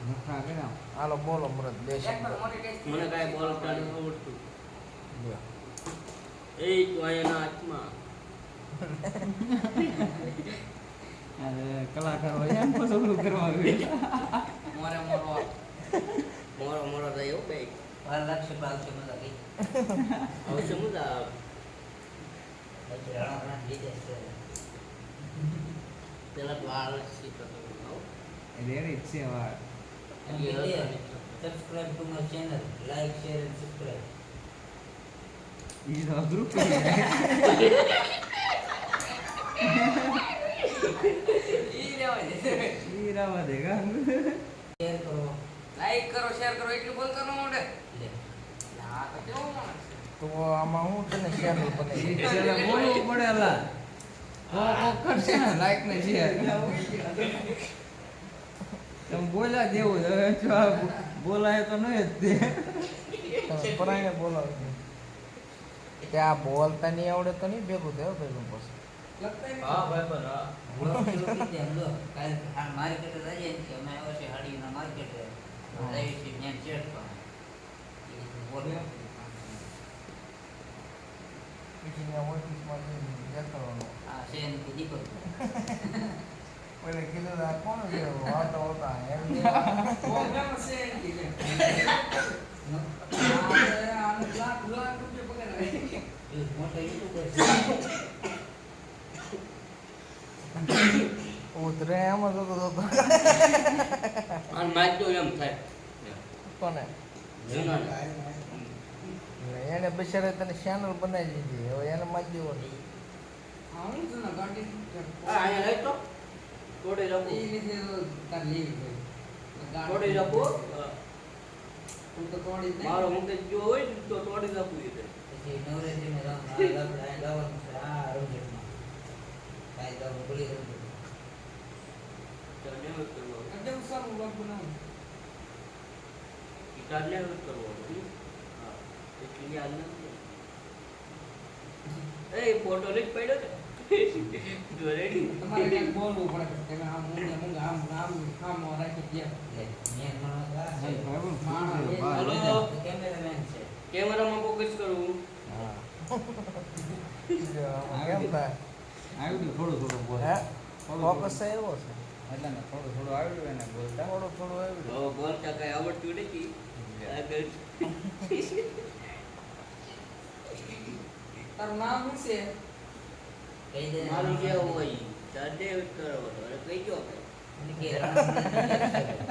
નખરા કર્યા હાલો બોલો મરદ બે મને કાંઈ બોલતા નથી આવડતું. એ તું અહીંયાના હાથમાં. અરે કલાકાર હોય એમ પસંદ કરવા મોરે મોરો થયો બે લક્ષ્ય પાલશે મજા કઈ આવશે મજા પેલા વાળ શીખતો રેડી છે વાર subscribe to my channel like share and subscribe ઈ તો ગ્રુપ ઈ રાવા દેગા શેર કરો લાઈક કરો શેર કરો એટલું બોલ કરવું મોડે આ તો કેવું માણસ તો આમાં હું તને શેર બને ચલા બોલવું પડેલા કો કરશે ને લાઈક ને શેર તમે બોલ્યા જેવું હવે જો બોલાય તો નહીં જ તમે પરાઈને બોલાવો કે આ બોલતા નહીં આવડે તો નહીં ભેગું થયો ભેગું પછી હા ભાઈ પર હા માર્કેટ જઈએ ને અમે આવ્યો છે હાડીના માર્કેટ જઈએ છીએ ત્યાં ચેક પછી ઓફિસમાં દેખાડવાનું આ છે ને દીકો પહેલે કીધું આ કોણ છે વાતો હોતા એમ પ્રોગ્રામ છે મોટો યુટ્યુબર ઉતરે એમ જ હતો અને માઇક તો એમ થાય કોને જૂના એને બિચારે તને ચેનલ બનાવી દીધી હવે એને માં દેવો હા અહીંયા લઈ તો થોડી રાખો થોડી રાખો મારો મુકેશ જો હોય ને તો થોડી રાખું એ પછી નવરેશજીને ગાવાનું છે આ રોજેટમાં કાંઈ ગાવું ભૂલી ગયું ફોટો લઈ પડ્યો ને તમારે કંઈક બોલવું પડે કે તમે આમ મૂંગે આમ રાખી દે કેમેરામેન છે કેમેરામાં ફોકસ કરવું કેમ થાય આવડ્યું થોડું થોડું બોલ હે ફોકસ છે એવો છે એટલે ને થોડું થોડું આવડ્યું એને બોલતા થોડું થોડું આવ્યું બોલતા કઈ આવડતું નથી તારું નામ શું છે કહી દે મારું જે હોય ચાર દે કરો અરે કઈ ગયો કે